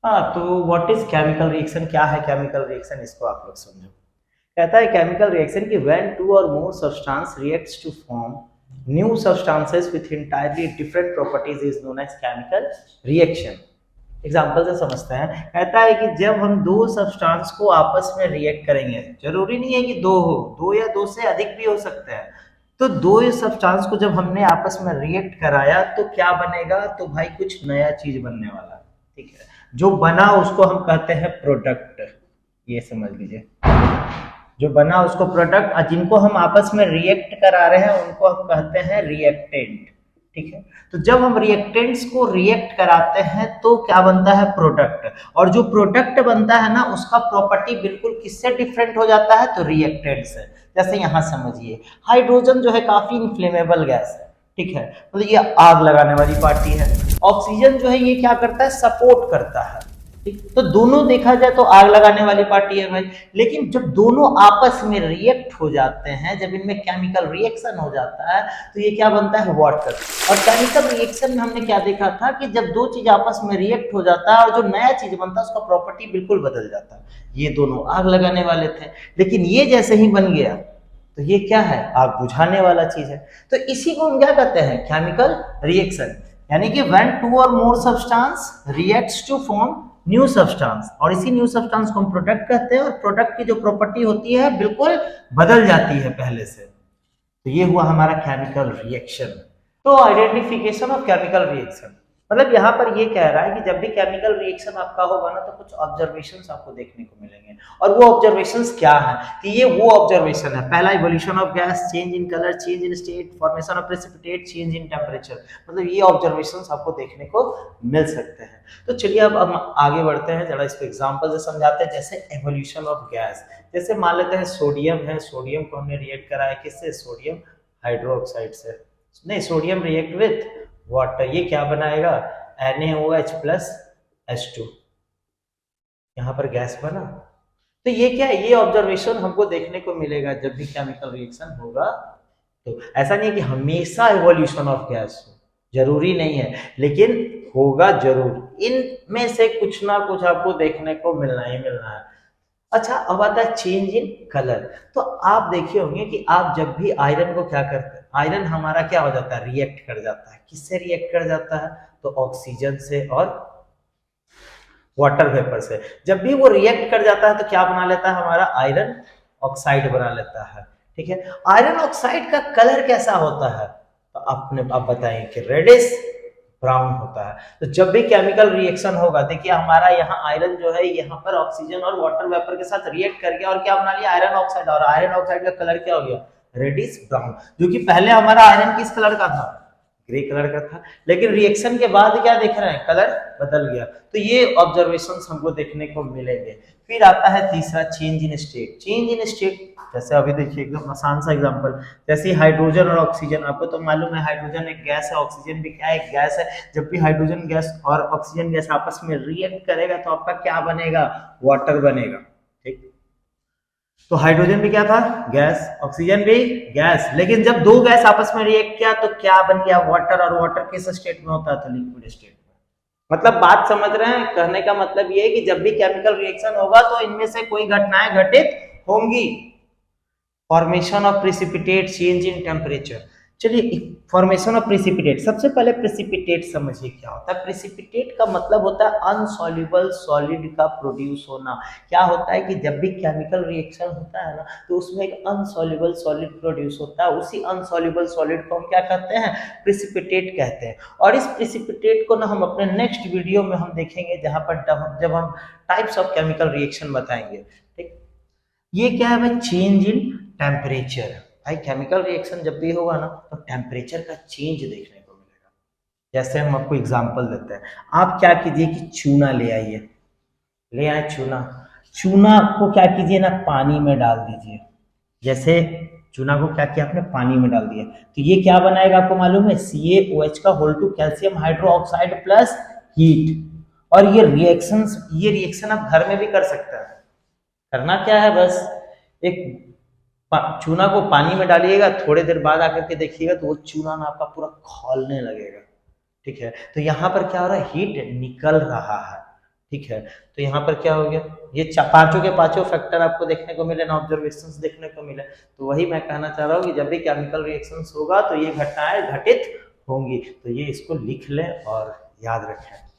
हाँ, तो what is chemical reaction, क्या है केमिकल रिएक्शन, इसको आप लोग समझो। कहता है केमिकल रिएक्शन की when two or more substance reacts to form new substances with entirely different properties is known as chemical reaction. Example से समझते हैं। कहता है कि जब हम दो सब्सटेंस को आपस में रिएक्ट करेंगे, जरूरी नहीं है कि दो हो, दो या दो से अधिक भी हो सकते हैं। तो दो सब्सटेंस को जब हमने आपस में रिएक्ट कराया तो क्या बनेगा, तो भाई कुछ नया चीज बनने वाला है। ठीक है, जो बना उसको हम कहते हैं प्रोडक्ट, ये समझ लीजिए। जो बना उसको प्रोडक्ट, और जिनको हम आपस में रिएक्ट करा रहे हैं उनको हम कहते हैं रिएक्टेंट। ठीक है, तो जब हम रिएक्टेंट्स को रिएक्ट कराते हैं तो क्या बनता है, प्रोडक्ट। और जो प्रोडक्ट बनता है ना उसका प्रॉपर्टी बिल्कुल किससे डिफरेंट हो जाता है, तो रिएक्टेंट से। जैसे यहां समझिए, हाइड्रोजन जो है काफी इन्फ्लेमेबल गैस है। ठीक है, मतलब ये आग लगाने वाली पार्टी है। ऑक्सीजन जो है ये क्या करता है, सपोर्ट करता है। ठीक, तो दोनों देखा जाए तो आग लगाने वाली पार्टी है भाई। लेकिन जब दोनों आपस में रिएक्ट हो जाते हैं, जब इनमें केमिकल रिएक्शन हो जाता है तो ये क्या बनता है, वाटर। और केमिकल रिएक्शन में हमने क्या देखा था कि जब दो चीज आपस में रिएक्ट हो जाता है और जो नया चीज बनता है उसका प्रॉपर्टी बिल्कुल बदल जाता है। ये दोनों आग लगाने वाले थे, लेकिन ये जैसे ही बन गया तो ये क्या है, आग बुझाने वाला चीज है। तो इसी को हम क्या कहते हैं, केमिकल रिएक्शन। यानी कि when two or more substance reacts to form new substance, और इसी न्यू सब्सटेंस को हम प्रोडक्ट कहते हैं। और प्रोडक्ट की जो प्रॉपर्टी होती है बिल्कुल बदल जाती है पहले से। तो ये हुआ हमारा केमिकल रिएक्शन। तो आइडेंटिफिकेशन ऑफ केमिकल रिएक्शन, मतलब यहाँ पर ये कह रहा है कि जब भी केमिकल रिएक्शन आपका होगा ना तो कुछ ऑब्जर्वेशंस आपको देखने को मिलेंगे। और वो ऑब्जर्वेशंस क्या है, कि ये वो ऑब्जर्वेशन है, पहला evolution of gas, change in colour, change in state, formation of precipitate, change in temperature. मतलब ये ऑब्जर्वेशंस आपको देखने को मिल सकते हैं। तो चलिए अब हम आगे बढ़ते हैं, जरा इसको एग्जांपल से समझाते हैं। जैसे एवोल्यूशन ऑफ गैस, जैसे मान लेते हैं सोडियम है, सोडियम को हमने रिएक्ट कराया किससे, सोडियम हाइड्रोक्साइड से। नहीं, सोडियम रिएक्ट विथ वाटर, ये क्या बनाएगा, NaOH प्लस H2, यहां पर गैस बना। तो ये क्या है, ये ऑब्जर्वेशन हमको देखने को मिलेगा जब भी केमिकल रिएक्शन होगा। तो ऐसा नहीं है कि हमेशा इवोल्यूशन ऑफ गैस हो, जरूरी नहीं है, लेकिन होगा जरूर। इनमें से कुछ ना कुछ आपको देखने को मिलना ही मिलना है। अच्छा, अब आता है चेंज इन कलर। तो आप देखे होंगे कि आप जब भी आयरन को क्या करते हैं, आयरन हमारा क्या हो जाता है, रिएक्ट कर जाता है। किससे रिएक्ट कर जाता है, तो ऑक्सीजन से और वाटर वेपर से। जब भी वो रिएक्ट कर जाता है तो क्या बना लेता है, हमारा आयरन ऑक्साइड बना लेता है। ठीक है, आयरन ऑक्साइड का कलर कैसा होता है, तो आप बताएंगे कि रेडिश ब्राउन होता है। तो जब भी केमिकल रिएक्शन होगा, देखिए हमारा यहाँ आयरन जो है यहाँ पर ऑक्सीजन और वाटर वेपर के साथ रिएक्ट कर गया और क्या बना लिया, आयरन ऑक्साइड। और आयरन ऑक्साइड का कलर क्या हो गया, रेडिश ब्राउन। जो कि पहले हमारा आयरन किस कलर का था, ग्रे कलर का था, लेकिन रिएक्शन के बाद क्या देख रहे हैं, कलर बदल गया। तो ये ऑब्जर्वेशंस हमको देखने को मिलेंगे। फिर आता है तीसरा, change in state. Change in state जैसे अभी देखिए एकदम आसान सा एग्जांपल, जैसे हाइड्रोजन और ऑक्सीजन, आपको तो मालूम है हाइड्रोजन एक गैस है, ऑक्सीजन भी क्या एक गैस है। जब भी हाइड्रोजन गैस और ऑक्सीजन गैस आपस में रिएक्ट करेगा तो आपका क्या बनेगा, वाटर बनेगा। ठीक, तो हाइड्रोजन भी क्या था, गैस, ऑक्सीजन भी गैस। लेकिन जब दो गैस आपस में रिएक्ट किया तो क्या बन गया, वाटर। और वाटर किस स्टेट में होता था, लिक्विड स्टेट में। मतलब बात समझ रहे हैं, कहने का मतलब ये है कि जब भी केमिकल रिएक्शन होगा तो इनमें से कोई घटनाएं घटित होंगी। Formation of precipitate, change in temperature. चलिए, फॉर्मेशन ऑफ प्रेसिपिटेट, सबसे पहले प्रेसिपिटेट समझिए क्या होता है। प्रेसिपिटेट का मतलब होता है अनसॉल्युबल सॉलिड का प्रोड्यूस होना। क्या होता है कि जब भी केमिकल रिएक्शन होता है ना तो उसमें एक अनसॉल्युबल सॉलिड प्रोड्यूस होता है। उसी अनसॉल्युबल सॉलिड को हम क्या कहते हैं, प्रेसिपिटेट कहते हैं। और इस प्रेसिपिटेट को ना हम अपने नेक्स्ट वीडियो में हम देखेंगे, जहां पर जब हम टाइप्स ऑफ केमिकल रिएक्शन बताएंगे। ठीक, ये क्या है भाई, चेंज इन टेम्परेचर। भाई केमिकल रिएक्शन जब भी होगा ना तो टेम्परेचर का चेंज देखने को मिलेगा। जैसे हम आपको एग्जांपल देते हैं, आप क्या कीजिए कि चूना ले आइए, ले आए चूना। चूना को क्या कीजिए ना, पानी में डाल दीजिए। जैसे चूना को क्या किया आपने, पानी में डाल दिया, तो ये क्या बनाएगा आपको मालूम है, CaOH का whole two calcium hydroxide plus heat. और ये रिएक्शन आप घर में भी कर सकते हैं। करना क्या है, बस एक चूना को पानी में डालिएगा, थोड़ी देर बाद आकर के देखिएगा तो वो चूना ना आपका पूरा खौलने लगेगा। ठीक है, तो यहाँ पर क्या हो रहा है, हीट निकल रहा है। ठीक है, तो यहाँ पर क्या हो गया, ये पांचों के पांचों फैक्टर आपको देखने को मिले ना, ऑब्जर्वेशंस देखने को मिले। तो वही मैं कहना चाह रहा हूँ कि जब भी केमिकल रिएक्शंस होगा तो ये घटनाएं घटित होंगी, तो ये इसको लिख लें और याद रखें।